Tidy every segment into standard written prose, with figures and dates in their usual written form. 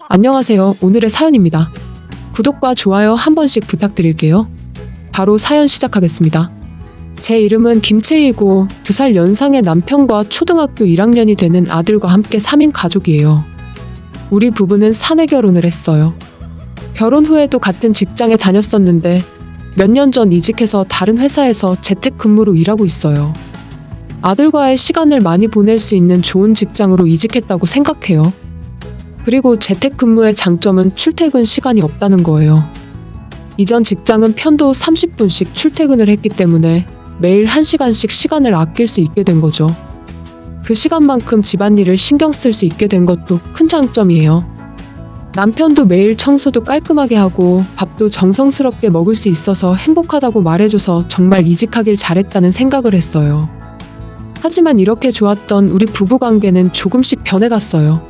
안녕하세요. 오늘의 사연입니다. 구독과 좋아요 한 번씩 부탁드릴게요. 바로 사연 시작하겠습니다. 제 이름은 김채희고 2살 연상의 남편과 초등학교 1학년이 되는 아들과 함께 3인 가족이에요. 우리 부부는 사내 결혼을 했어요. 결혼 후에도 같은 직장에 다녔었는데 몇 년 전 이직해서 다른 회사에서 재택근무로 일하고 있어요. 아들과의 시간을 많이 보낼 수 있는 좋은 직장으로 이직했다고 생각해요. 그리고 재택근무의 장점은 출퇴근 시간이 없다는 거예요. 이전 직장은 편도 30분씩 출퇴근을 했기 때문에 매일 1시간씩 시간을 아낄 수 있게 된 거죠. 그 시간만큼 집안일을 신경 쓸 수 있게 된 것도 큰 장점이에요. 남편도 매일 청소도 깔끔하게 하고 밥도 정성스럽게 먹을 수 있어서 행복하다고 말해줘서 정말 이직하길 잘했다는 생각을 했어요. 하지만 이렇게 좋았던 우리 부부관계는 조금씩 변해갔어요.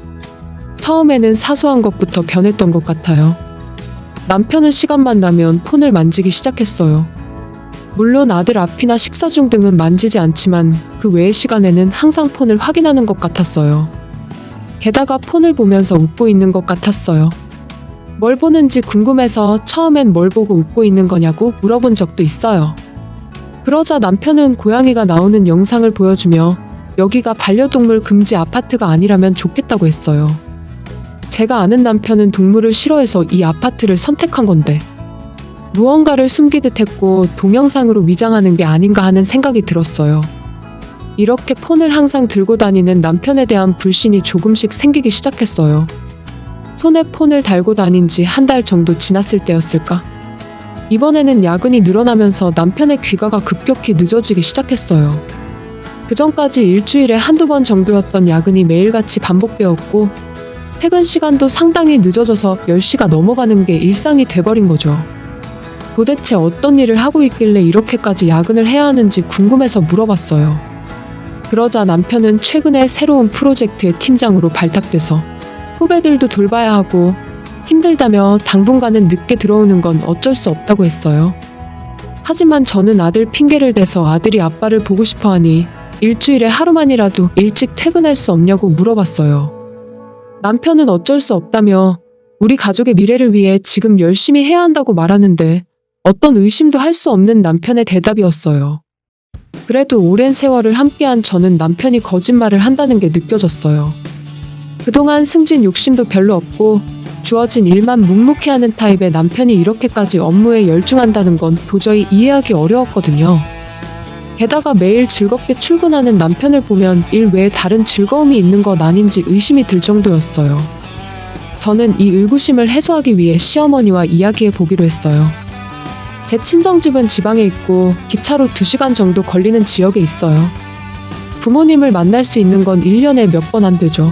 처음에는 사소한 것부터 변했던 것 같아요. 남편은 시간만 나면 폰을 만지기 시작했어요. 물론 아들 앞이나 식사 중 등은 만지지 않지만 그 외의 시간에는 항상 폰을 확인하는 것 같았어요. 게다가 폰을 보면서 웃고 있는 것 같았어요. 뭘 보는지 궁금해서 처음엔 뭘 보고 웃고 있는 거냐고 물어본 적도 있어요. 그러자 남편은 고양이가 나오는 영상을 보여주며 여기가 반려동물 금지 아파트가 아니라면 좋겠다고 했어요. 제가 아는 남편은 동물을 싫어해서 이 아파트를 선택한 건데 무언가를 숨기듯 했고 동영상으로 위장하는 게 아닌가 하는 생각이 들었어요. 이렇게 폰을 항상 들고 다니는 남편에 대한 불신이 조금씩 생기기 시작했어요. 손에 폰을 달고 다닌 지 한 달 정도 지났을 때였을까? 이번에는 야근이 늘어나면서 남편의 귀가가 급격히 늦어지기 시작했어요. 그전까지 일주일에 한두 번 정도였던 야근이 매일같이 반복되었고 퇴근 시간도 상당히 늦어져서 10시가 넘어가는 게 일상이 돼버린 거죠. 도대체 어떤 일을 하고 있길래 이렇게까지 야근을 해야 하는지 궁금해서 물어봤어요. 그러자 남편은 최근에 새로운 프로젝트의 팀장으로 발탁돼서 후배들도 돌봐야 하고 힘들다며 당분간은 늦게 들어오는 건 어쩔 수 없다고 했어요. 하지만 저는 아들 핑계를 대서 아들이 아빠를 보고 싶어 하니 일주일에 하루만이라도 일찍 퇴근할 수 없냐고 물어봤어요. 남편은 어쩔 수 없다며 우리 가족의 미래를 위해 지금 열심히 해야 한다고 말하는데 어떤 의심도 할 수 없는 남편의 대답이었어요. 그래도 오랜 세월을 함께한 저는 남편이 거짓말을 한다는 게 느껴졌어요. 그동안 승진 욕심도 별로 없고 주어진 일만 묵묵히 하는 타입의 남편이 이렇게까지 업무에 열중한다는 건 도저히 이해하기 어려웠거든요. 게다가 매일 즐겁게 출근하는 남편을 보면 일 외에 다른 즐거움이 있는 것 아닌지 의심이 들 정도였어요. 저는 이 의구심을 해소하기 위해 시어머니와 이야기해 보기로 했어요. 제 친정집은 지방에 있고 기차로 2시간 정도 걸리는 지역에 있어요. 부모님을 만날 수 있는 건 1년에 몇 번 안 되죠.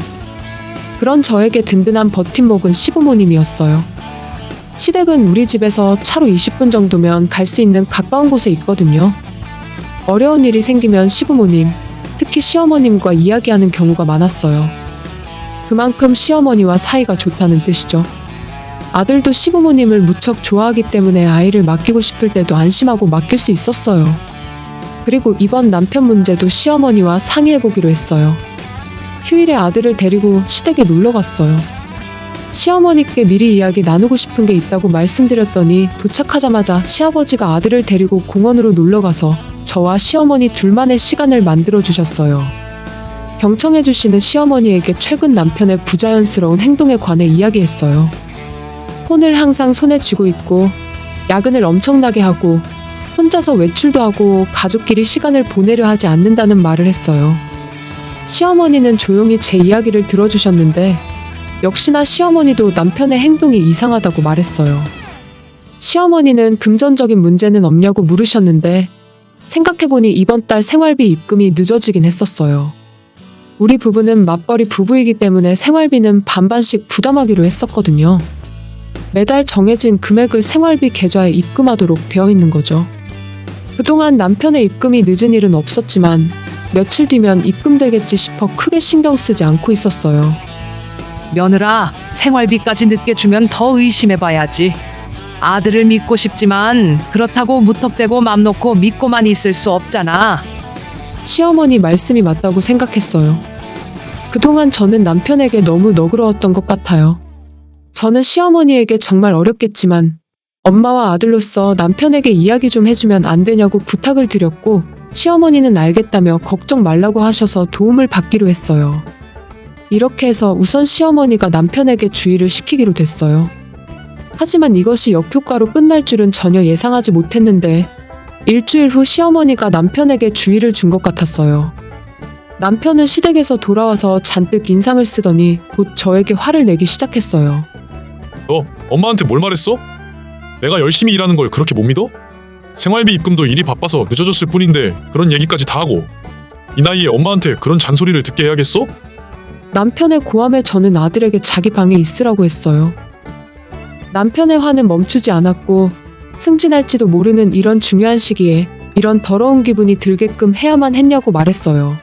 그런 저에게 든든한 버팀목은 시부모님이었어요. 시댁은 우리 집에서 차로 20분 정도면 갈 수 있는 가까운 곳에 있거든요. 어려운 일이 생기면 시부모님, 특히 시어머님과 이야기하는 경우가 많았어요. 그만큼 시어머니와 사이가 좋다는 뜻이죠. 아들도 시부모님을 무척 좋아하기 때문에 아이를 맡기고 싶을 때도 안심하고 맡길 수 있었어요. 그리고 이번 남편 문제도 시어머니와 상의해보기로 했어요. 휴일에 아들을 데리고 시댁에 놀러 갔어요. 시어머니께 미리 이야기 나누고 싶은 게 있다고 말씀드렸더니 도착하자마자 시아버지가 아들을 데리고 공원으로 놀러 가서 저와 시어머니 둘만의 시간을 만들어 주셨어요. 경청해 주시는 시어머니에게 최근 남편의 부자연스러운 행동에 관해 이야기했어요. 폰을 항상 손에 쥐고 있고 야근을 엄청나게 하고 혼자서 외출도 하고 가족끼리 시간을 보내려 하지 않는다는 말을 했어요. 시어머니는 조용히 제 이야기를 들어주셨는데 역시나 시어머니도 남편의 행동이 이상하다고 말했어요. 시어머니는 금전적인 문제는 없냐고 물으셨는데 생각해보니 이번 달 생활비 입금이 늦어지긴 했었어요. 우리 부부는 맞벌이 부부이기 때문에 생활비는 반반씩 부담하기로 했었거든요. 매달 정해진 금액을 생활비 계좌에 입금하도록 되어 있는 거죠. 그동안 남편의 입금이 늦은 일은 없었지만 며칠 뒤면 입금되겠지 싶어 크게 신경 쓰지 않고 있었어요. 며느라, 생활비까지 늦게 주면 더 의심해봐야지. 아들을 믿고 싶지만 그렇다고 무턱대고 맘 놓고 믿고만 있을 수 없잖아. 시어머니 말씀이 맞다고 생각했어요. 그동안 저는 남편에게 너무 너그러웠던 것 같아요. 저는 시어머니에게 정말 어렵겠지만 엄마와 아들로서 남편에게 이야기 좀 해주면 안 되냐고 부탁을 드렸고 시어머니는 알겠다며 걱정 말라고 하셔서 도움을 받기로 했어요. 이렇게 해서 우선 시어머니가 남편에게 주의를 시키기로 됐어요. 하지만 이것이 역효과로 끝날 줄은 전혀 예상하지 못했는데 일주일 후 시어머니가 남편에게 주의를 준 것 같았어요. 남편은 시댁에서 돌아와서 잔뜩 인상을 쓰더니 곧 저에게 화를 내기 시작했어요. 너 엄마한테 뭘 말했어? 내가 열심히 일하는 걸 그렇게 못 믿어? 생활비 입금도 일이 바빠서 늦어졌을 뿐인데 그런 얘기까지 다 하고 이 나이에 엄마한테 그런 잔소리를 듣게 해야겠어? 남편의 고함에 저는 아들에게 자기 방에 있으라고 했어요. 남편의 화는 멈추지 않았고 승진할지도 모르는 이런 중요한 시기에 이런 더러운 기분이 들게끔 해야만 했냐고 말했어요.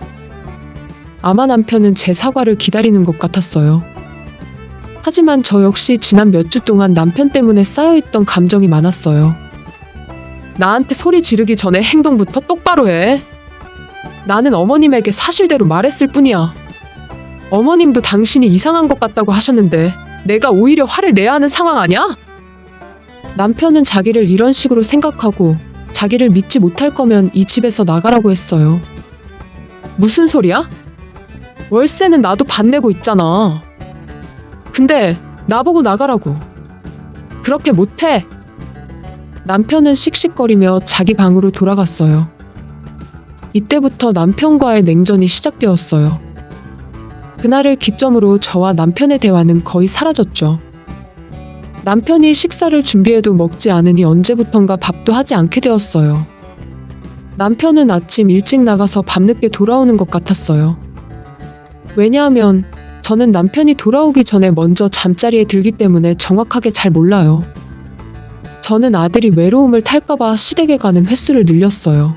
아마 남편은 제 사과를 기다리는 것 같았어요. 하지만 저 역시 지난 몇 주 동안 남편 때문에 쌓여있던 감정이 많았어요. 나한테 소리 지르기 전에 행동부터 똑바로 해. 나는 어머님에게 사실대로 말했을 뿐이야. 어머님도 당신이 이상한 것 같다고 하셨는데 내가 오히려 화를 내야 하는 상황 아니야? 남편은 자기를 이런 식으로 생각하고 자기를 믿지 못할 거면 이 집에서 나가라고 했어요. 무슨 소리야? 월세는 나도 밭내고 있잖아. 근데 나보고 나가라고. 그렇게 못해. 남편은 씩씩거리며 자기 방으로 돌아갔어요. 이때부터 남편과의 냉전이 시작되었어요. 그날을 기점으로 저와 남편의 대화는 거의 사라졌죠. 남편이 식사를 준비해도 먹지 않으니 언제부턴가 밥도 하지 않게 되었어요. 남편은 아침 일찍 나가서 밤늦게 돌아오는 것 같았어요. 왜냐하면 저는 남편이 돌아오기 전에 먼저 잠자리에 들기 때문에 정확하게 잘 몰라요. 저는 아들이 외로움을 탈까봐 시댁에 가는 횟수를 늘렸어요.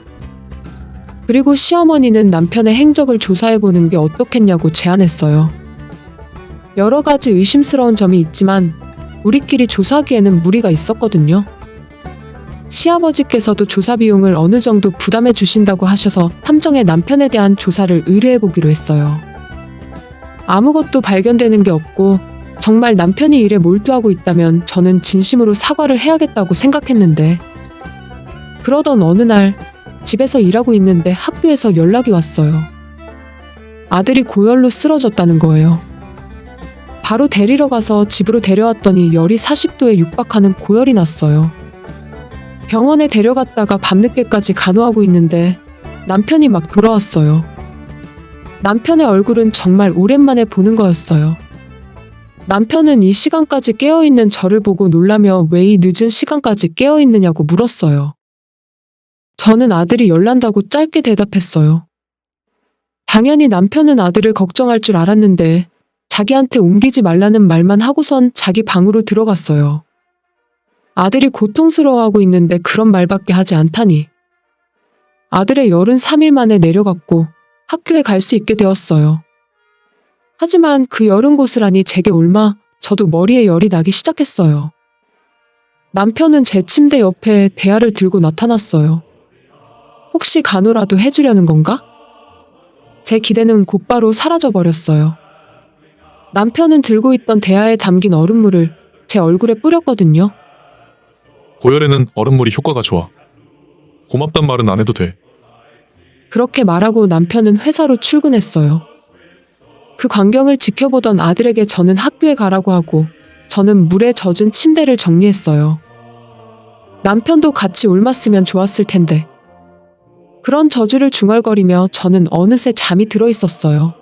그리고 시어머니는 남편의 행적을 조사해보는 게 어떻겠냐고 제안했어요. 여러 가지 의심스러운 점이 있지만 우리끼리 조사하기에는 무리가 있었거든요. 시아버지께서도 조사 비용을 어느 정도 부담해 주신다고 하셔서 탐정의 남편에 대한 조사를 의뢰해보기로 했어요. 아무것도 발견되는 게 없고 정말 남편이 일에 몰두하고 있다면 저는 진심으로 사과를 해야겠다고 생각했는데 그러던 어느 날 집에서 일하고 있는데 학교에서 연락이 왔어요. 아들이 고열로 쓰러졌다는 거예요. 바로 데리러 가서 집으로 데려왔더니 열이 40도에 육박하는 고열이 났어요. 병원에 데려갔다가 밤늦게까지 간호하고 있는데 남편이 막 돌아왔어요. 남편의 얼굴은 정말 오랜만에 보는 거였어요. 남편은 이 시간까지 깨어있는 저를 보고 놀라며 왜 이 늦은 시간까지 깨어있느냐고 물었어요. 저는 아들이 열난다고 짧게 대답했어요. 당연히 남편은 아들을 걱정할 줄 알았는데 자기한테 옮기지 말라는 말만 하고선 자기 방으로 들어갔어요. 아들이 고통스러워하고 있는데 그런 말밖에 하지 않다니. 아들의 열은 3일 만에 내려갔고 학교에 갈 수 있게 되었어요. 하지만 그 열은 고스란히 제게 옮아 저도 머리에 열이 나기 시작했어요. 남편은 제 침대 옆에 대야를 들고 나타났어요. 혹시 간호라도 해주려는 건가? 제 기대는 곧바로 사라져버렸어요. 남편은 들고 있던 대야에 담긴 얼음물을 제 얼굴에 뿌렸거든요. 고열에는 얼음물이 효과가 좋아. 고맙단 말은 안 해도 돼. 그렇게 말하고 남편은 회사로 출근했어요. 그 광경을 지켜보던 아들에게 저는 학교에 가라고 하고 저는 물에 젖은 침대를 정리했어요. 남편도 같이 옮았으면 좋았을 텐데. 그런 저주를 중얼거리며 저는 어느새 잠이 들어 있었어요.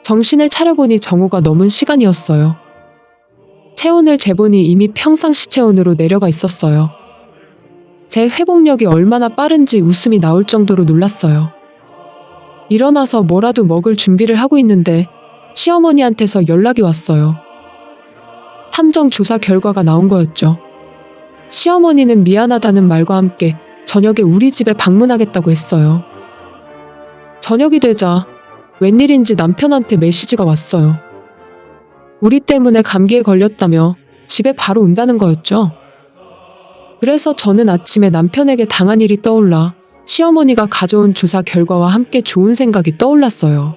정신을 차려보니 정오가 넘은 시간이었어요. 체온을 재보니 이미 평상시 체온으로 내려가 있었어요. 제 회복력이 얼마나 빠른지 웃음이 나올 정도로 놀랐어요. 일어나서 뭐라도 먹을 준비를 하고 있는데 시어머니한테서 연락이 왔어요. 탐정 조사 결과가 나온 거였죠. 시어머니는 미안하다는 말과 함께 저녁에 우리 집에 방문하겠다고 했어요. 저녁이 되자 웬일인지 남편한테 메시지가 왔어요. 우리 때문에 감기에 걸렸다며 집에 바로 온다는 거였죠. 그래서 저는 아침에 남편에게 당한 일이 떠올라 시어머니가 가져온 조사 결과와 함께 좋은 생각이 떠올랐어요.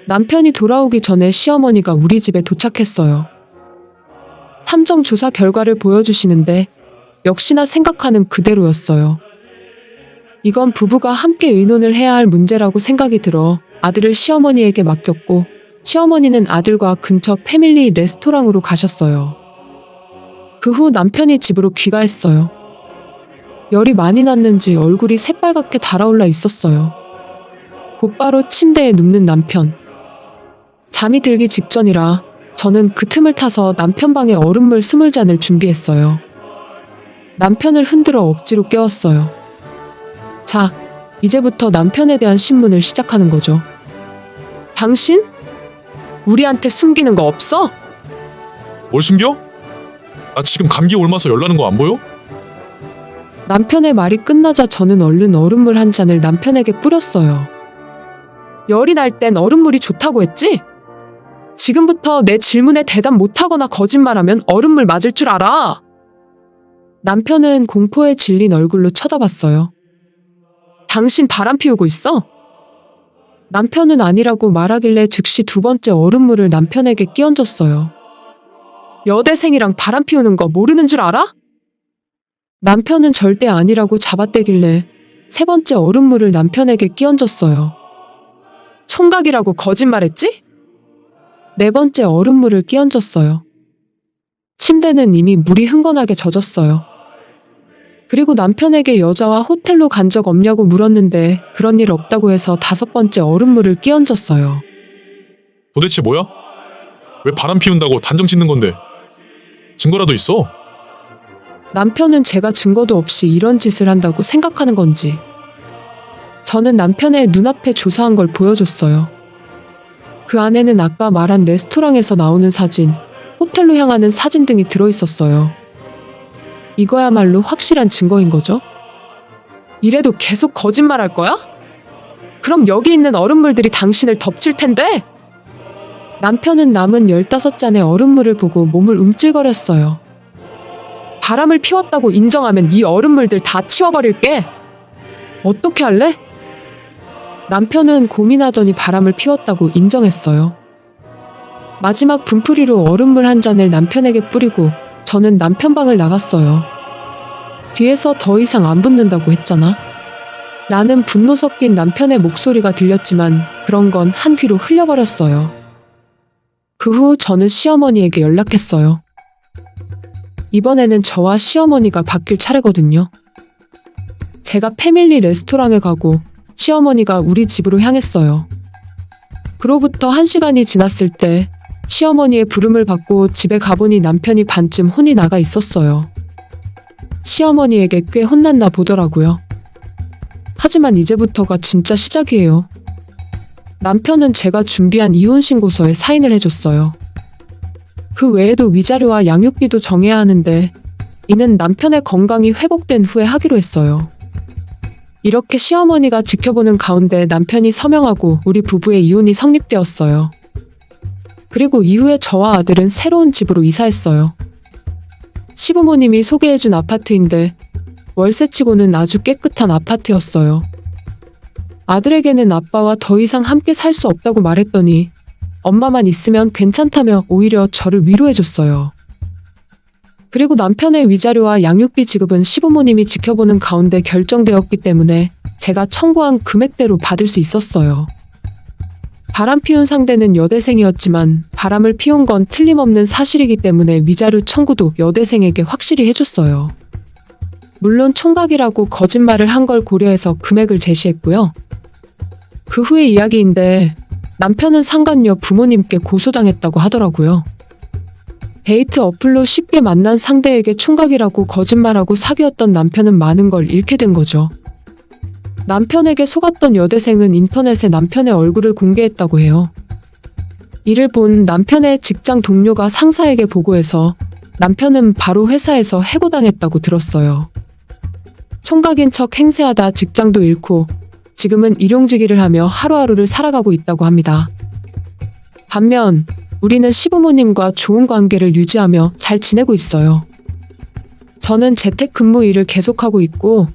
남편이 돌아오기 전에 시어머니가 우리 집에 도착했어요. 탐정 조사 결과를 보여주시는데 역시나 생각하는 그대로였어요. 이건 부부가 함께 의논을 해야 할 문제라고 생각이 들어 아들을 시어머니에게 맡겼고 시어머니는 아들과 근처 패밀리 레스토랑으로 가셨어요. 그 후 남편이 집으로 귀가했어요. 열이 많이 났는지 얼굴이 새빨갛게 달아올라 있었어요. 곧바로 침대에 눕는 남편. 잠이 들기 직전이라 저는 그 틈을 타서 남편 방에 얼음물 20잔을 준비했어요. 남편을 흔들어 억지로 깨웠어요. 자, 이제부터 남편에 대한 신문을 시작하는 거죠. 당신? 우리한테 숨기는 거 없어? 뭘 숨겨? 나 지금 감기 옮아서 열나는 거 안 보여? 남편의 말이 끝나자 저는 얼른 얼음물 한 잔을 남편에게 뿌렸어요. 열이 날 땐 얼음물이 좋다고 했지? 지금부터 내 질문에 대답 못하거나 거짓말하면 얼음물 맞을 줄 알아. 남편은 공포에 질린 얼굴로 쳐다봤어요. 당신 바람 피우고 있어? 남편은 아니라고 말하길래 즉시 두 번째 얼음물을 남편에게 끼얹었어요. 여대생이랑 바람 피우는 거 모르는 줄 알아? 남편은 절대 아니라고 잡아떼길래 세 번째 얼음물을 남편에게 끼얹었어요. 총각이라고 거짓말했지? 네 번째 얼음물을 끼얹었어요. 침대는 이미 물이 흥건하게 젖었어요. 그리고 남편에게 여자와 호텔로 간 적 없냐고 물었는데 그런 일 없다고 해서 다섯 번째 얼음물을 끼얹었어요. 도대체 뭐야? 왜 바람 피운다고 단정 짓는 건데? 증거라도 있어? 남편은 제가 증거도 없이 이런 짓을 한다고 생각하는 건지. 저는 남편의 눈앞에 조사한 걸 보여줬어요. 그 안에는 아까 말한 레스토랑에서 나오는 사진, 호텔로 향하는 사진 등이 들어있었어요. 이거야말로 확실한 증거인 거죠? 이래도 계속 거짓말할 거야? 그럼 여기 있는 얼음물들이 당신을 덮칠 텐데? 남편은 남은 15잔의 얼음물을 보고 몸을 움찔거렸어요. 바람을 피웠다고 인정하면 이 얼음물들 다 치워버릴게. 어떻게 할래? 남편은 고민하더니 바람을 피웠다고 인정했어요. 마지막 분풀이로 얼음물 한 잔을 남편에게 뿌리고 저는 남편 방을 나갔어요. 뒤에서 더 이상 안 붙는다고 했잖아. 라는 분노 섞인 남편의 목소리가 들렸지만 그런 건 한 귀로 흘려버렸어요. 그 후 저는 시어머니에게 연락했어요. 이번에는 저와 시어머니가 바뀔 차례거든요. 제가 패밀리 레스토랑에 가고 시어머니가 우리 집으로 향했어요. 그로부터 1시간이 지났을 때 시어머니의 부름을 받고 집에 가보니 남편이 반쯤 혼이 나가 있었어요. 시어머니에게 꽤 혼났나 보더라고요. 하지만 이제부터가 진짜 시작이에요. 남편은 제가 준비한 이혼신고서에 사인을 해줬어요. 그 외에도 위자료와 양육비도 정해야 하는데 이는 남편의 건강이 회복된 후에 하기로 했어요. 이렇게 시어머니가 지켜보는 가운데 남편이 서명하고 우리 부부의 이혼이 성립되었어요. 그리고 이후에 저와 아들은 새로운 집으로 이사했어요. 시부모님이 소개해준 아파트인데 월세치고는 아주 깨끗한 아파트였어요. 아들에게는 아빠와 더 이상 함께 살 수 없다고 말했더니 엄마만 있으면 괜찮다며 오히려 저를 위로해줬어요. 그리고 남편의 위자료와 양육비 지급은 시부모님이 지켜보는 가운데 결정되었기 때문에 제가 청구한 금액대로 받을 수 있었어요. 바람 피운 상대는 여대생이었지만 바람을 피운 건 틀림없는 사실이기 때문에 위자료 청구도 여대생에게 확실히 해줬어요. 물론 총각이라고 거짓말을 한 걸 고려해서 금액을 제시했고요. 그 후의 이야기인데 남편은 상간녀 부모님께 고소당했다고 하더라고요. 데이트 어플로 쉽게 만난 상대에게 총각이라고 거짓말하고 사귀었던 남편은 많은 걸 잃게 된 거죠. 남편에게 속았던 여대생은 인터넷에 남편의 얼굴을 공개했다고 해요. 이를 본 남편의 직장 동료가 상사에게 보고해서 남편은 바로 회사에서 해고당했다고 들었어요. 총각인 척 행세하다 직장도 잃고 지금은 일용직일을 하며 하루하루를 살아가고 있다고 합니다. 반면 우리는 시부모님과 좋은 관계를 유지하며 잘 지내고 있어요. 저는 재택근무 일을 계속하고 있고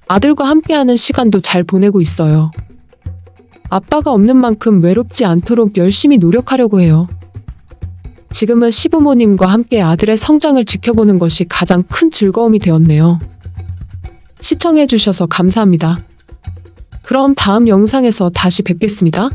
아들과 함께하는 시간도 잘 보내고 있어요. 아빠가 없는 만큼 외롭지 않도록 열심히 노력하려고 해요. 지금은 시부모님과 함께 아들의 성장을 지켜보는 것이 가장 큰 즐거움이 되었네요. 시청해주셔서 감사합니다. 그럼 다음 영상에서 다시 뵙겠습니다.